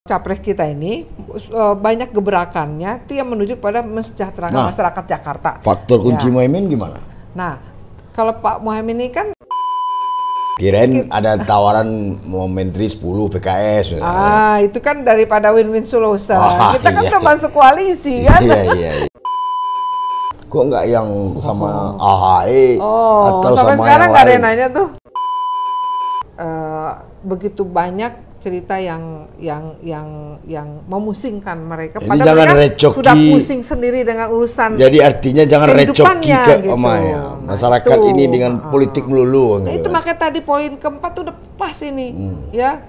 Capres kita ini banyak gebrakannya itu yang menuju pada mensejahterakan masyarakat Jakarta. Faktor kunci Muhaimin gimana? Nah, kalau Pak Muhaimin ini kan kirain ada tawaran mau menteri 10 PKS. Itu kan daripada win-win solution. Kita kan udah masuk koalisi kan. Iya. Kok nggak yang sama AHE atau sampai sama sekarang yang nggak ada lain? yang nanya tuh. Begitu banyak cerita yang memusingkan mereka. Ini jangan recoki, sudah pusing sendiri dengan urusan. Jadi artinya jangan recoki ke gitu. masyarakat ini dengan politik melulu. Itu makanya tadi poin keempat udah pas ini, ya.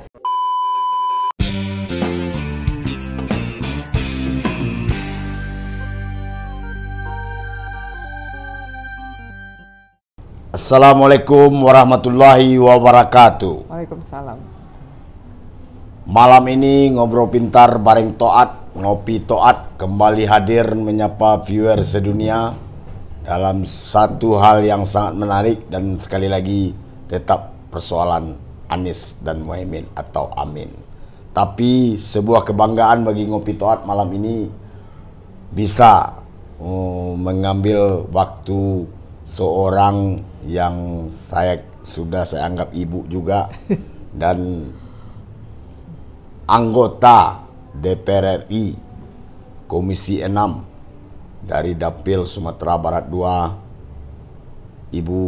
Assalamualaikum warahmatullahi wabarakatuh. Waalaikumsalam. Malam ini ngobrol pintar bareng Toat, ngopi Toat kembali hadir menyapa viewer sedunia dalam satu hal yang sangat menarik dan sekali lagi tetap persoalan Anies dan Muhaimin atau Amin. Tapi sebuah kebanggaan bagi ngopi Toat malam ini bisa mengambil waktu seorang yang saya anggap ibu juga dan anggota DPR RI Komisi 6 dari Dapil Sumatera Barat 2, Ibu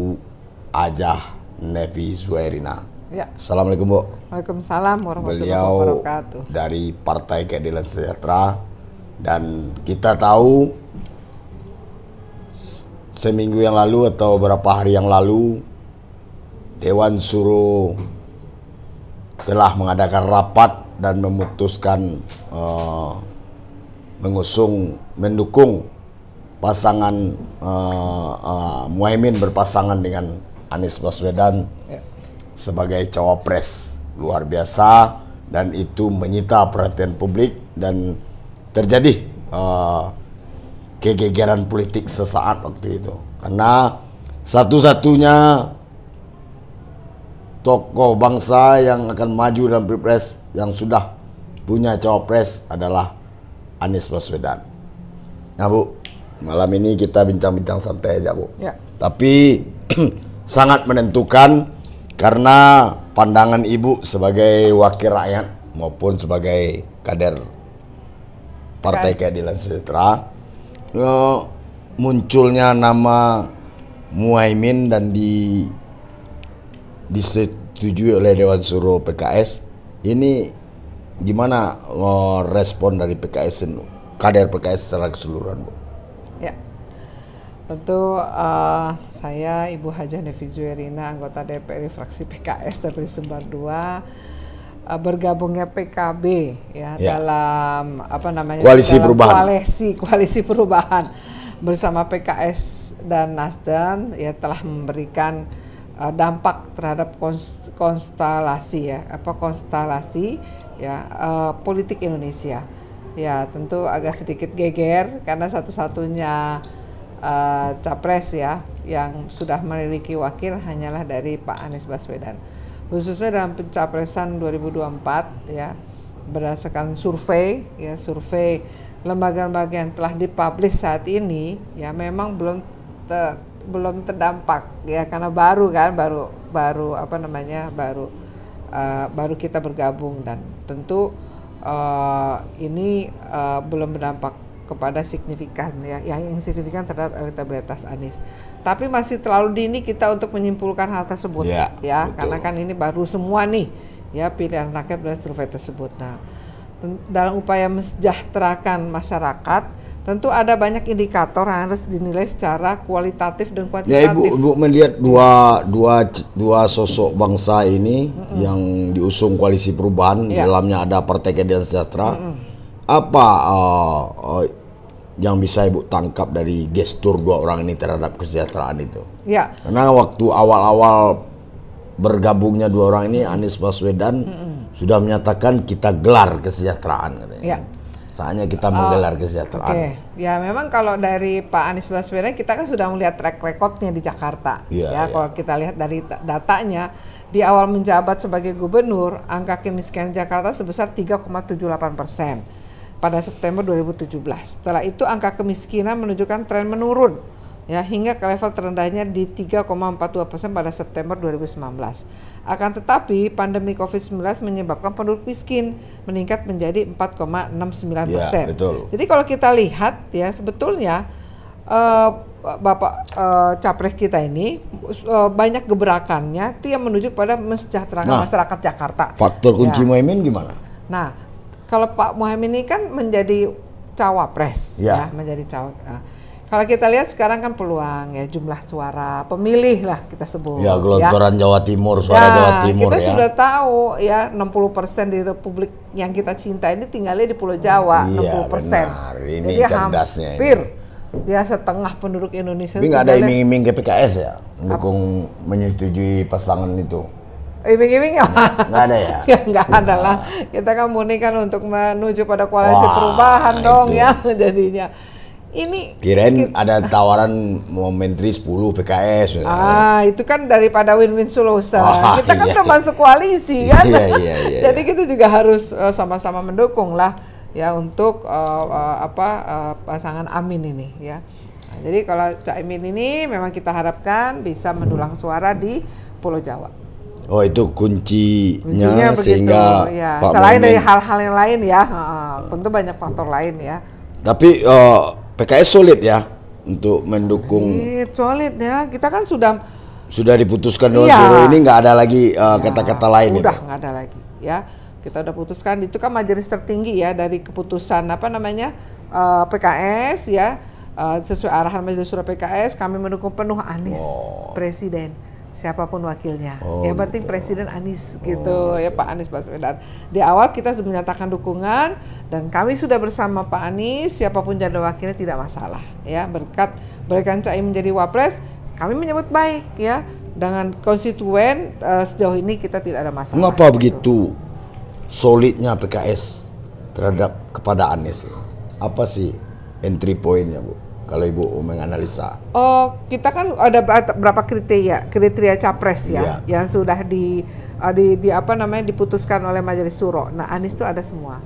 Ajah Nevi Zuhairina. Ya. Assalamualaikum, Bu. Waalaikumsalam warahmatullahi Beliau wabarakatuh. dari Partai Keadilan Sejahtera, dan kita tahu seminggu yang lalu atau beberapa hari yang lalu Dewan Suro telah mengadakan rapat dan memutuskan mendukung pasangan Muhaimin berpasangan dengan Anies Baswedan sebagai cawapres. Luar biasa, dan itu menyita perhatian publik dan terjadi kegegeran politik sesaat waktu itu, karena satu-satunya tokoh bangsa yang akan maju dalam Pilpres yang sudah punya cawapres adalah Anies Baswedan. Nah, Bu, malam ini kita bincang-bincang santai aja, Bu. Ya. Tapi sangat menentukan karena pandangan Ibu sebagai wakil rakyat maupun sebagai kader Partai Keadilan Sejahtera, munculnya nama Muhaimin dan disetujui oleh Dewan Suro PKS. Ini gimana respon dari PKS, kader PKS secara keseluruhan, Bu? Ya, tentu saya Ibu Hajah Nevi Zuhairina, anggota DPR fraksi PKS Dapil Sumbar 2, bergabungnya PKB ya dalam koalisi perubahan. Koalisi perubahan bersama PKS dan Nasdem ya telah memberikan dampak terhadap konstelasi politik Indonesia. Ya, tentu agak sedikit geger karena satu-satunya capres ya yang sudah memiliki wakil hanyalah dari Pak Anies Baswedan. Khususnya dalam pencapresan 2024 ya, berdasarkan survei lembaga-lembaga yang telah dipublish saat ini ya memang belum terdampak ya, karena baru kita bergabung, dan tentu ini belum berdampak kepada signifikan ya, yang signifikan terhadap elektabilitas Anies. Tapi masih terlalu dini kita untuk menyimpulkan hal tersebut ya karena kan ini baru semua nih ya pilihan rakyat berdasarkan survei tersebut. Nah, dalam upaya mensejahterakan masyarakat, tentu ada banyak indikator yang harus dinilai secara kualitatif dan kuantitatif. Ya, Ibu melihat dua sosok bangsa ini yang diusung koalisi perubahan, dalamnya ada Partai Keadilan Sejahtera. Apa yang bisa Ibu tangkap dari gestur dua orang ini terhadap kesejahteraan itu? Ya. Karena waktu awal-awal bergabungnya dua orang ini, Anies Baswedan sudah menyatakan kita gelar kesejahteraan katanya. Ya. Saatnya kita menggelar kesejahteraan. Oke, ya memang kalau dari Pak Anies Baswedan kita kan sudah melihat track recordnya di Jakarta. Kalau kita lihat dari datanya, di awal menjabat sebagai gubernur, angka kemiskinan Jakarta sebesar 3,78% pada September 2017. Setelah itu angka kemiskinan menunjukkan tren menurun, ya, hingga ke level terendahnya di 3,42% pada September 2019. Akan tetapi pandemi COVID-19 menyebabkan penduduk miskin meningkat menjadi 4,69%. Ya, betul. Jadi kalau kita lihat ya sebetulnya Bapak Capres kita ini banyak gebrakannya itu yang menuju pada mensejahterakan masyarakat Jakarta. Faktor kunci Muhaimin gimana? Nah, kalau Pak Muhaimin ini kan menjadi cawapres, ya menjadi cawapres. Kalau kita lihat sekarang kan peluang ya jumlah suara pemilih lah kita sebut. Ya gelontoran Jawa Timur, suara Jawa Timur kita ya. sudah tahu ya 60% di Republik yang kita cinta ini tinggalnya di Pulau Jawa, 60%. Benar. Ini jadi cerdasnya hampir ini. Ya setengah penduduk Indonesia. Tapi nggak ada iming-iming ke PKS ya, mendukung menyetujui pasangan itu. Iming-iming nggak ada ya? Nggak ada lah. Kita kan murni kan untuk menuju pada koalisi perubahan dong itu. Ya jadinya. Ini kirain ada tawaran mau menteri 10 PKS. Itu kan daripada win-win solution. Kita kan udah masuk koalisi kan. Jadi kita juga harus sama-sama mendukung lah ya untuk pasangan Amin ini ya. Nah, jadi kalau Caimin ini memang kita harapkan bisa mendulang suara di Pulau Jawa. Oh itu kuncinya sehingga ya. Selain dari hal-hal yang lain ya, tentu banyak faktor lain ya. Tapi PKS solid ya untuk mendukung. Solid ya, kita kan sudah diputuskan Dewan Suro ini nggak ada lagi kata-kata lain. Udah nggak ada lagi ya, kita udah putuskan itu kan majelis tertinggi ya dari keputusan PKS ya, sesuai arahan Majelis Suro PKS kami mendukung penuh Anies presiden. Siapapun wakilnya, yang penting Presiden Anies gitu ya Pak Anies Baswedan. Di awal kita sudah menyatakan dukungan dan kami sudah bersama Pak Anies, siapapun jadi wakilnya tidak masalah ya. Berkat Caimin menjadi wapres, kami menyebut baik ya dengan konstituen sejauh ini kita tidak ada masalah. Mengapa begitu solidnya PKS terhadap kepada Anies? Apa sih entry point-nya Bu? Kalau Ibu menganalisa. Kita kan ada berapa kriteria capres ya, yang sudah diputuskan oleh Majelis Suro. Nah, Anies itu ada semua.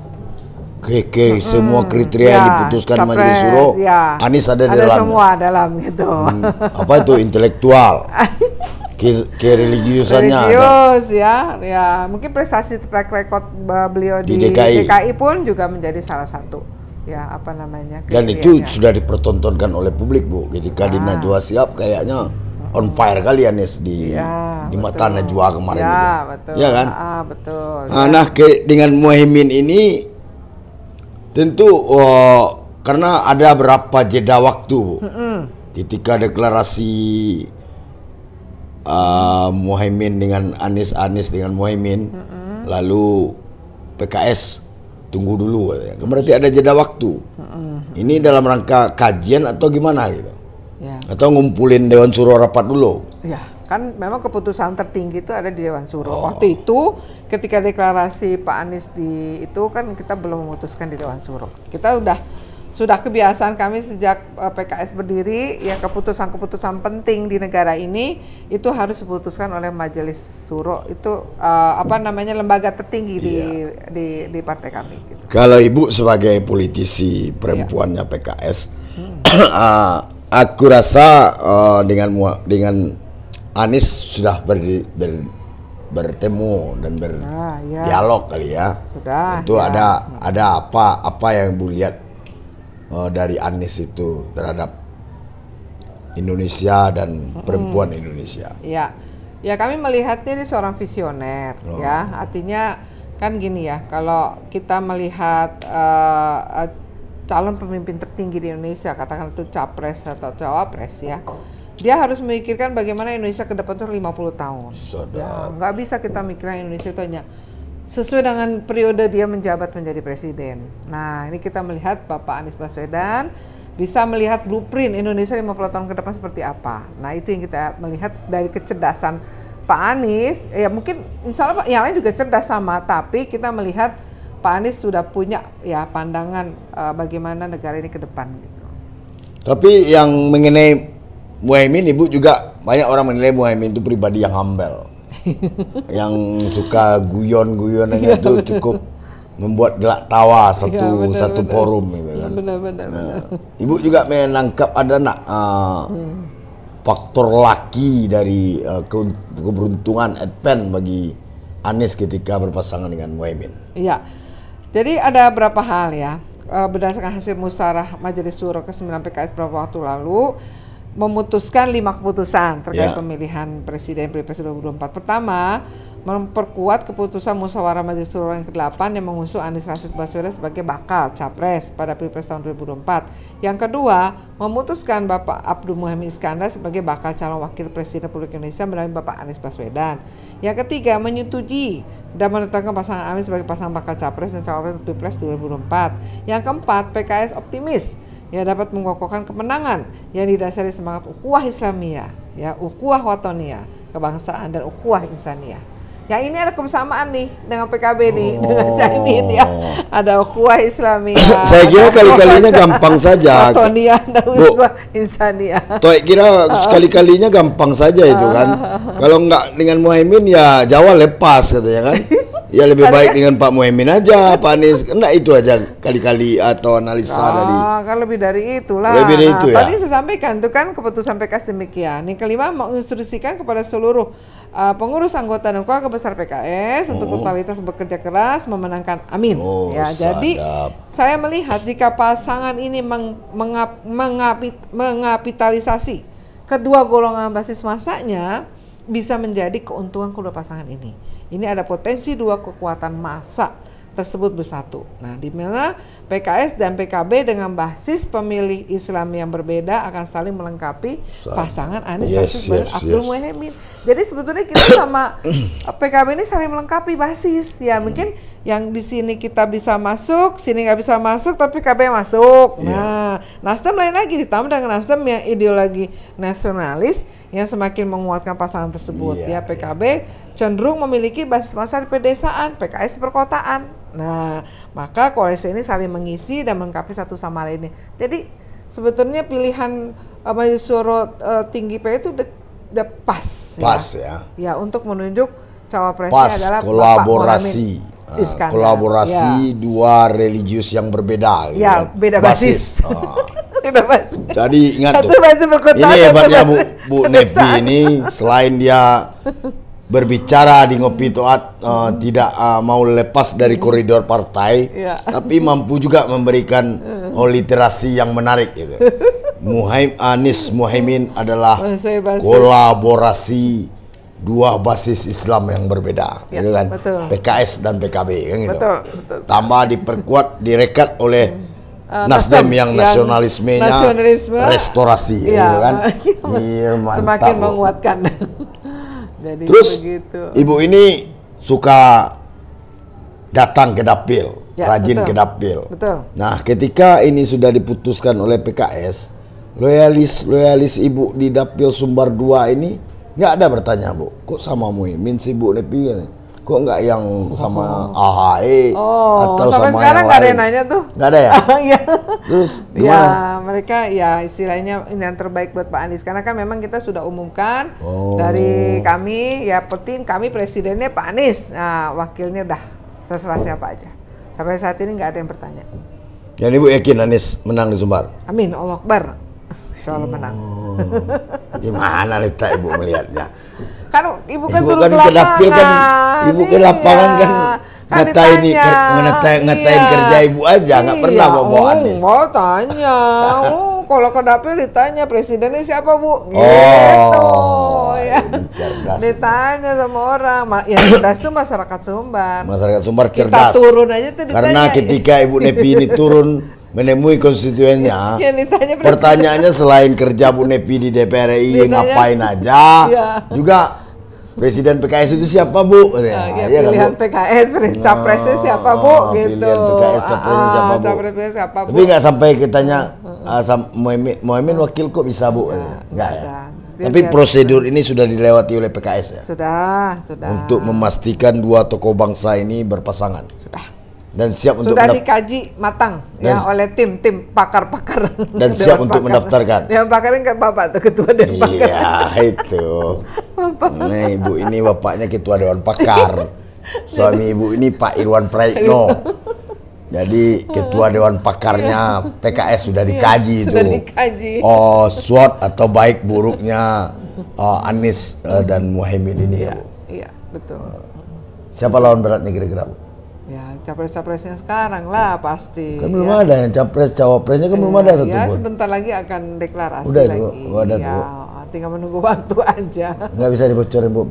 Semua kriteria yang diputuskan capres, Majelis Suro, Anies ada di dalam. Ada semua dalam gitu. Apa itu intelektual? Kereligiusannya religius ya. Mungkin prestasi track record beliau di DKI pun juga menjadi salah satu. Ya dan itu sudah dipertontonkan oleh publik Bu. Ketika di Najwa Shihab kayaknya on fire kali Anies di mata Najwa kemarin itu. Betul. Ya kan? Betul. Nah dengan Muhaimin ini tentu karena ada berapa jeda waktu Bu. Ketika deklarasi Muhaimin dengan Anies dengan Muhaimin, lalu PKS tunggu dulu, berarti ada jeda waktu. Ini dalam rangka kajian atau gimana gitu? Atau ngumpulin Dewan Suro rapat dulu? Ya, kan memang keputusan tertinggi itu ada di Dewan Suro. Waktu itu ketika deklarasi Pak Anies itu kan kita belum memutuskan di Dewan Suro. Kita sudah kebiasaan kami sejak PKS berdiri ya, keputusan-keputusan penting di negara ini itu harus diputuskan oleh Majelis Suro, itu lembaga tertinggi di partai kami gitu. Kalau Ibu sebagai politisi perempuannya PKS, aku rasa dengan Anies sudah bertemu dan berdialog kali ya. Sudah. Itu ada apa yang Ibu lihat dari Anies itu terhadap Indonesia dan perempuan Indonesia? Ya kami melihatnya dia seorang visioner ya. Artinya kan gini ya, kalau kita melihat calon pemimpin tertinggi di Indonesia, katakan itu capres atau cawapres ya, dia harus memikirkan bagaimana Indonesia ke depan tuh 50 tahun. Ya, nggak bisa kita mikirkan Indonesia itu hanya sesuai dengan periode dia menjabat menjadi presiden. Nah, ini kita melihat Bapak Anies Baswedan bisa melihat blueprint Indonesia 50 tahun ke depan seperti apa. Nah, itu yang kita melihat dari kecerdasan Pak Anies. Ya mungkin insya Allah yang lain juga cerdas sama, tapi kita melihat Pak Anies sudah punya ya pandangan bagaimana negara ini ke depan gitu. Tapi yang mengenai Muhaimin, Ibu juga banyak orang menilai Muhaimin itu pribadi yang humble. Yang suka guyon-guyonannya itu cukup membuat gelak tawa satu forum gitu kan. Benar. Ibu juga menangkap ada faktor laki dari keberuntungan advent bagi Anies ketika berpasangan dengan Muhaimin. Iya. Jadi ada beberapa hal ya. Berdasarkan hasil musyawarah Majelis Syuro ke-9 PKS beberapa waktu lalu memutuskan 5 keputusan terkait pemilihan presiden Pilpres 2024. Pertama, memperkuat keputusan musyawarah Majelis Syuro yang ke-8 yang mengusung Anies Rashid Baswedan sebagai bakal capres pada Pilpres tahun 2024. Yang kedua, memutuskan Bapak Abdul Muhaimin Iskandar sebagai bakal calon wakil presiden Republik Indonesia mendampingi Bapak Anies Baswedan. Yang ketiga, menyetujui dan menetapkan pasangan Anies sebagai pasangan bakal capres dan cawapres Pilpres 2024. Yang keempat, PKS optimis ya dapat mengokohkan kemenangan yang didasari semangat ukhuwah Islamiyah, ya ukhuwah watoniyah, kebangsaan dan ukhuwah insaniyah. Yang ini ada kebersamaan nih dengan PKB nih, dengan Caimin ya. Ada ukhuwah Islamiyah. Saya kira kali-kalinya gampang saja. Watoniyah dan ukhuwah insaniyah. Saya kira sekali-kalinya gampang saja itu kan. Kalau enggak dengan Muhaimin ya Jawa lepas katanya kan. Ya lebih baik dengan Pak Muhaimin aja, Pak Anies. Enggak itu aja kali-kali atau analisa dari. Kan lebih dari itulah. Lebih dari itu ya. Tadi saya sampaikan itu kan keputusan PKS demikian. Yang kelima, menginstruksikan kepada seluruh pengurus anggota dan keluarga besar PKS untuk totalitas bekerja keras memenangkan Amin. Jadi saya melihat jika pasangan ini mengapitalisasi kedua golongan basis masanya bisa menjadi keuntungan kedua pasangan ini. Ini ada potensi dua kekuatan massa tersebut bersatu. Nah, di mana PKS dan PKB dengan basis pemilih Islam yang berbeda akan saling melengkapi pasangan Anies Rashid Abdul Muhaimin. Jadi sebetulnya kita sama PKB ini saling melengkapi basis. Ya mungkin yang di sini kita bisa masuk, sini nggak bisa masuk, tapi PKB masuk. Nah, Nasdem lain lagi, ditambah dengan Nasdem yang ideologi nasionalis yang semakin menguatkan pasangan tersebut. Ya PKB cenderung memiliki basis massa di pedesaan, PKS perkotaan. Nah, maka koalisi ini saling mengisi dan melengkapi satu sama lainnya. Jadi sebetulnya pilihan Majelis Syuro tinggi PKS itu udah pas. Pas ya. Ya, untuk menunjuk cawapresnya adalah kolaborasi. Kolaborasi dua religius yang berbeda. Ya, gitu. Beda basis. Beda basis. Jadi ingat tuh. Ini hebatnya Bu Nepi ini, selain dia berbicara di Ngopi Toat tidak mau lepas dari koridor partai, tapi mampu juga memberikan literasi yang menarik gitu. Anies Muhaimin adalah kolaborasi dua basis Islam yang berbeda, gitu kan? Betul. PKS dan PKB kan gitu. Betul. Tambah diperkuat, direkat oleh Nasdem yang nasionalismenya restorasi, gitu kan? Semakin menguatkan. Jadi terus begitu. Ibu ini suka datang ke dapil, rajin ke dapil. Betul. Nah, ketika ini sudah diputuskan oleh PKS, loyalis Ibu di dapil Sumbar 2 ini nggak ada bertanya, Bu, kok sama Muhaimin sih Bu Nepi? Kok nggak yang sama AHE atau sampai sama sekarang yang nggak ada lain? yang nanya tuh. Nggak ada ya? Terus gimana? Ya mereka ya istilahnya ini yang terbaik buat Pak Anies, karena kan memang kita sudah umumkan dari kami, ya penting kami presidennya Pak Anies, nah wakilnya udah terserah siapa aja. Sampai saat ini nggak ada yang bertanya. Jadi Ibu yakin Anies menang di Sumbar? Amin, Allah Akbar. Insya Allah menang. Gimana Lita Ibu melihatnya? Kan Ibu kan Ibu turun kan ke dapil kan, Ibu ke lapangan kan ngatain kerja Ibu aja, nggak pernah bawa Anies. Mau tanya, kalau ke dapil ditanya presidennya siapa Bu? Gitu, ya. Ditanya sama orang, yang cerdas tuh masyarakat Sumbar. Masyarakat Sumbar cerdas. Kita turun aja tuh ditanya. Karena ketika Ibu Nepi ini turun menemui konstituennya, pertanyaannya selain kerja Bu Nepi di DPR RI ngapain aja, juga Presiden PKS itu siapa Bu? Pilihan PKS, capresnya siapa Bu? Gitu. Pilihan PKS, capresnya siapa Bu? Tapi nggak sampai kitanya Muhaimin wakil kok bisa Bu? Nggak ya. Tapi prosedur ini sudah dilewati oleh PKS ya? Sudah. Untuk memastikan dua tokoh bangsa ini berpasangan. Sudah. Dan siap untuk sudah dikaji matang ya oleh tim pakar-pakar dan siap untuk mendaftarkan. Yang pakarnya kan Bapak tuh ketua Dewan Pakar. Iya itu. Nah ibu ini bapaknya ketua Dewan Pakar. Suami ibu ini Pak Irwan Praitno. Jadi ketua Dewan Pakarnya PKS sudah dikaji itu. Sudah dikaji. Oh SWOT atau baik buruknya Anies dan Muhaimin ini. Iya, iya betul. Siapa lawan beratnya kira-kira Bu? Ya capres-capresnya sekarang lah pasti. Kan belum ada yang capres cawapresnya kan belum ada satu ya, pun. Sebentar lagi akan deklarasi udah, lagi. Udah ya, Bu. Tinggal menunggu waktu aja. Nggak bisa dibocorin Bu,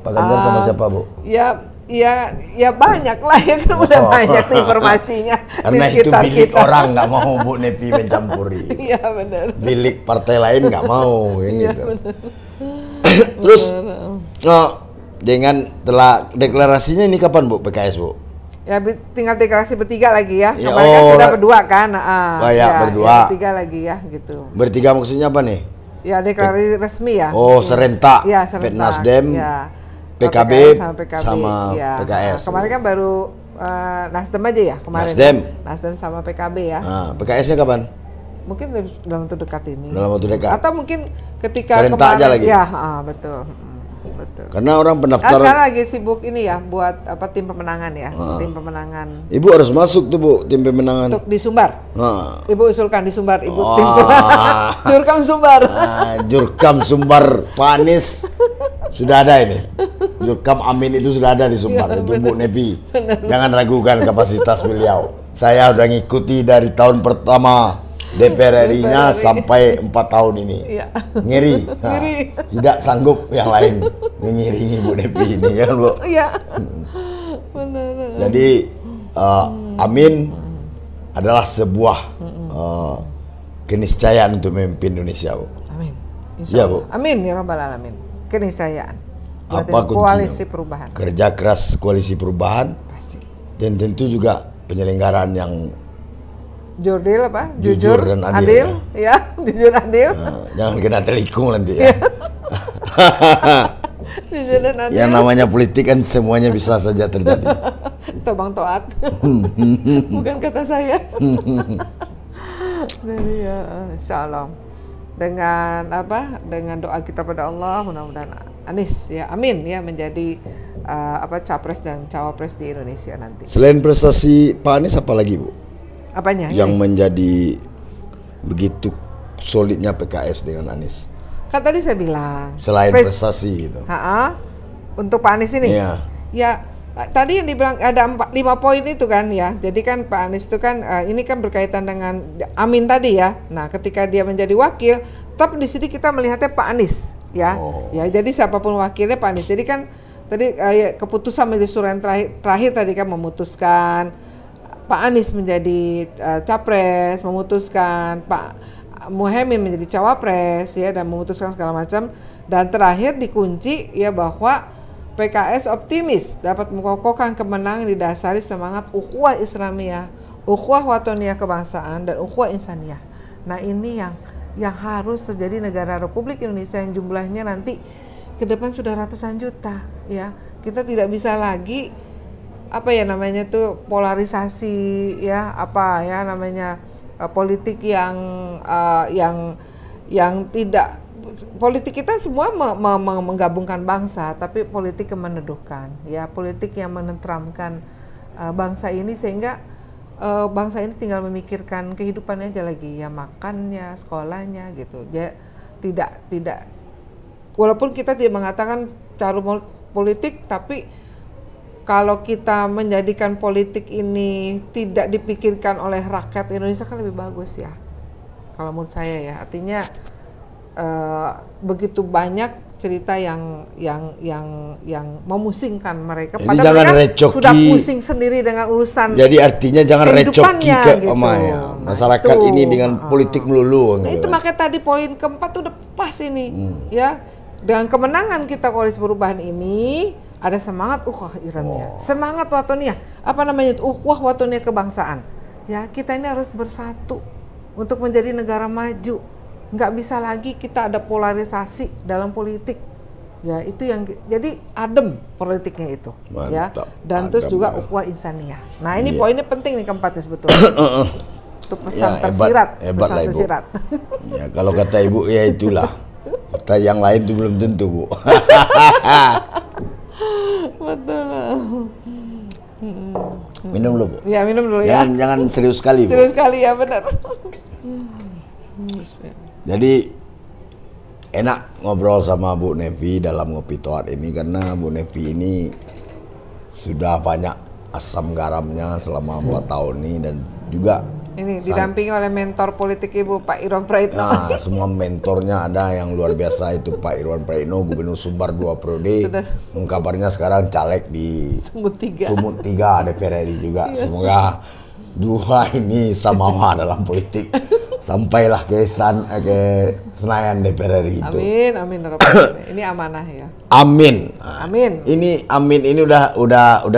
Pak Ganjar sama siapa Bu? Ya banyak lah ya kan udah banyak tuh informasinya. Karena itu bilik orang nggak mau Bu Nepi mencampuri. Iya benar. Bilik partai lain nggak mau kayak gitu. Terus dengan telah deklarasinya ini kapan Bu PKS Bu? Ya tinggal deklarasi bertiga lagi ya. Ya, Kemarin kan sudah berdua kan. Berdua. Ya, bertiga lagi ya gitu. Bertiga maksudnya apa nih? Ya deklarasi resmi ya. Oh serentak. Ya serentak. Nasdem, ya. PKB sama ya. PKS. Kemarin kan baru Nasdem aja ya kemarin. Nasdem sama PKB ya. PKS-nya kapan? Mungkin dalam waktu dekat ini. Dalam waktu dekat. Atau mungkin ketika serentak kemarin, aja lagi. Ya, betul. Betul. Karena orang pendaftaran sekarang lagi sibuk ini ya buat tim pemenangan ya, tim pemenangan. Ibu harus masuk tuh Bu, tim pemenangan. Untuk di Sumbar. Ibu usulkan di Sumbar, Ibu tim Jurkam Sumbar. Jurkam Sumbar Pak Anies sudah ada ini. Jurkam Amin itu sudah ada di Sumbar. Ya, itu Bu Nepi. Jangan ragukan kapasitas beliau. Saya udah ngikuti dari tahun pertama DPR RI-nya sampai 4 tahun ini. Ya. Ngiri. Tidak sanggup yang lain mengiringi Bu Nepi ini ya kan Bu? Iya. Jadi Amin adalah sebuah keniscayaan untuk memimpin Indonesia Bu. Amin. Iya Bu. Amin ya rabbal alamin. Keniscayaan. Apa koalisi perubahan? Kerja keras koalisi perubahan. Pasti. Dan tentu juga penyelenggaraan yang jurdil apa? Jujur dan adil. Ya, jujur adil. Jangan kena telikung nanti ya. Jujur dan adil. Yang namanya politik kan semuanya bisa saja terjadi. Tobang toat. Bukan kata saya. Jadi ya, insyaallah dengan doa kita pada Allah mudah-mudahan Anies ya amin ya menjadi capres dan cawapres di Indonesia nanti. Selain prestasi Pak Anies apa lagi Bu? Apanya? Yang menjadi begitu solidnya PKS dengan Anies. Kan tadi saya bilang. Selain prestasi itu. Untuk Pak Anies ini. Iya. Ya tadi yang dibilang ada 5 poin itu kan ya. Jadi kan Pak Anies itu kan ini kan berkaitan dengan Amin tadi ya. Nah ketika dia menjadi wakil, tapi di sini kita melihatnya Pak Anies ya. Ya jadi siapapun wakilnya Pak Anies. Jadi kan tadi keputusan Majelis Syuro yang terakhir tadi kan memutuskan Pak Anies menjadi capres, memutuskan Pak Muhaimin menjadi cawapres ya dan memutuskan segala macam, dan terakhir dikunci ya bahwa PKS optimis dapat mengokohkan kemenangan didasari semangat ukhuwah Islamiyah, ukhuwah watoniyah kebangsaan dan ukhuwah insaniyah. Nah ini yang harus terjadi negara Republik Indonesia yang jumlahnya nanti ke depan sudah ratusan juta ya. Kita tidak bisa lagi polarisasi ya politik yang tidak, politik kita semua menggabungkan bangsa, tapi politik yang meneduhkan ya, politik yang menenteramkan bangsa ini sehingga bangsa ini tinggal memikirkan kehidupannya aja lagi ya, makannya, sekolahnya gitu. Ya tidak walaupun kita tidak mengatakan cara politik, tapi kalau kita menjadikan politik ini tidak dipikirkan oleh rakyat Indonesia kan lebih bagus ya. Kalau menurut saya ya, artinya begitu banyak cerita yang memusingkan mereka. Jadi padahal mereka sudah pusing sendiri dengan urusan. Jadi artinya jangan recoki ke gitu. Masyarakat ini dengan politik melulu. Nah, itu makanya tadi poin keempat udah pas ini, ya. Dengan kemenangan kita koalisi perubahan ini, ada semangat ukhuwah Islamiyah, semangat watoniyah, ukhuwah watoniyah kebangsaan. Ya, kita ini harus bersatu untuk menjadi negara maju. Nggak bisa lagi kita ada polarisasi dalam politik. Ya itu yang jadi adem politiknya itu, ya. Mantap, Dan terus adem, juga ya. ukhuwah insaniyah. Nah ini Iya. poinnya penting nih keempatnya sebetulnya. Itu pesan Ya, tersirat, hebat pesan lah, Ibu. tersirat. Ya, kalau kata Ibu ya itulah. Kata yang lain itu belum tentu, Bu. Betul. Minum dulu, Bu. Ya minum dulu ya. Jangan serius sekali, Bu. Serius sekali ya benar. Jadi enak ngobrol sama Bu Nevi dalam Ngopi Toat ini karena Bu Nevi ini sudah banyak asam garamnya selama 4 tahun ini dan juga Ini didampingi oleh mentor politik Ibu Pak Irwan Praitno. nah, semua mentornya ada yang luar biasa itu Pak Irwan Praitno, Gubernur Sumbar 2 periode. Kabarnya sekarang caleg di Sumut 3 DPR RI juga. Semoga dua ini samawa dalam politik. Sampailah ke Senayan DPR RI itu. Amin, amin. Ini amanah ya. Amin. Amin. Ini amin ini udah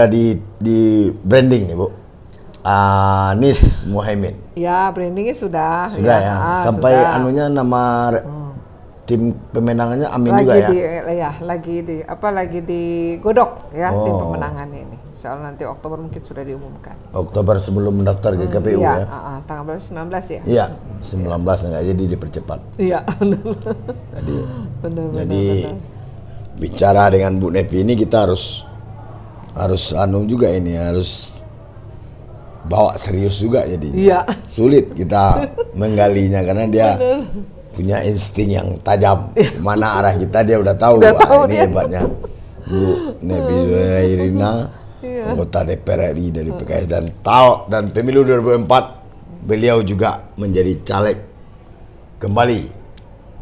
di branding nih, Bu. Anies Mohaimin. Ya, brandingnya sudah. Sudah ya. Sampai sudah. anunya nama tim pemenangannya Amin lagi juga ya. Lagi digodok ya tim pemenangannya ini. Soal nanti Oktober mungkin sudah diumumkan. Oktober sebelum mendaftar ke KPU Iya, ya. tanggal berapa? 19 ya? Iya, 19 enggak jadi dipercepat. Iya, Jadi benar. bicara dengan Bu Nevi ini kita harus juga ini harus bawa serius juga jadi. Iya. Sulit kita menggalinya karena dia punya insting yang tajam. Mana arah kita dia udah tahu. Ini hebatnya Bu Nevi Zuhairina, anggota DPR RI dari PKS dan pemilu 2004 beliau juga menjadi caleg kembali,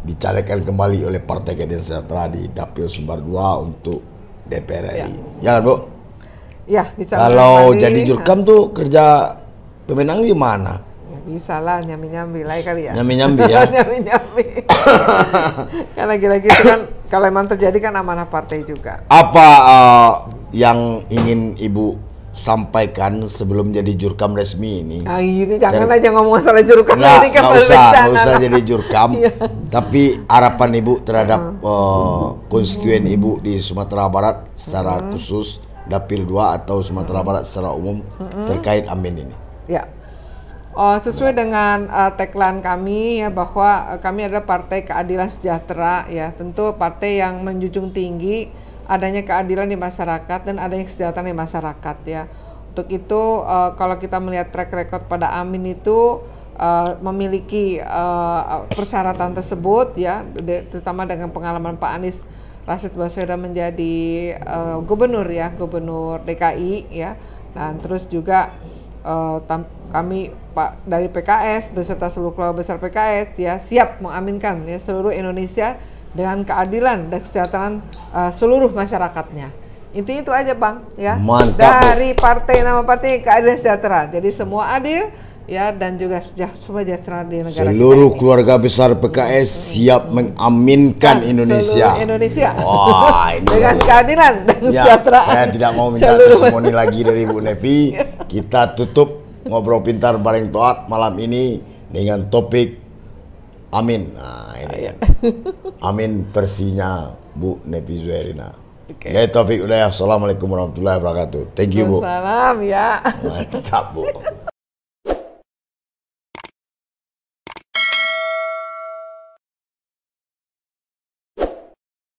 dicalekkan kembali oleh Partai Keadilan Sejahtera di Dapil Sumbar 2 untuk DPR RI. Ya kan, Bu? Ya, kalau jadi jurkam tuh kerja pemenang gimana? Ya, bisa lah nyambi-nyambi lah kali ya. Nyambi-nyambi ya. Nyambi-nyambi. Kan lagi-lagi itu kan kalau emang terjadi kan amanah partai juga. Apa yang ingin Ibu sampaikan sebelum jadi jurkam resmi ini? Ah, itu jangan aja ngomong masalah jurkam ini kan nggak usah jadi jurkam. Tapi harapan Ibu terhadap konstituen Ibu di Sumatera Barat secara khusus Dapil 2 atau Sumatera Barat secara umum terkait Amin ini. Ya. Sesuai dengan tagline kami ya bahwa kami adalah Partai Keadilan Sejahtera ya, tentu partai yang menjunjung tinggi adanya keadilan di masyarakat dan adanya kesejahteraan di masyarakat ya. Untuk itu kalau kita melihat track record pada Amin itu memiliki persyaratan tersebut ya, terutama dengan pengalaman Pak Anies Rashid Baswedan menjadi gubernur DKI ya, dan terus juga kami Pak dari PKS beserta seluruh keluarga besar PKS ya siap mengaminkan ya seluruh Indonesia dengan keadilan dan kesejahteraan seluruh masyarakatnya. Intinya itu aja Bang ya. Mantap, dari nama partai Keadilan Sejahtera. Jadi semua adil ya dan juga sejahtera di negara seluruh kita keluarga besar PKS siap mengaminkan Indonesia. Seluruh Indonesia. Wah, ini dengan keadilan dan kesejahteraan. Saya tidak mau minta testimoni lagi dari Bu Nevi. Kita tutup ngobrol pintar bareng Toat malam ini dengan topik Amin. Nah, ini Amin versinya Bu Nevi Zuhairina. Taufik Hidayah. Assalamualaikum warahmatullahi wabarakatuh. Thank you, Bu. Salam ya. Mantap, Bu.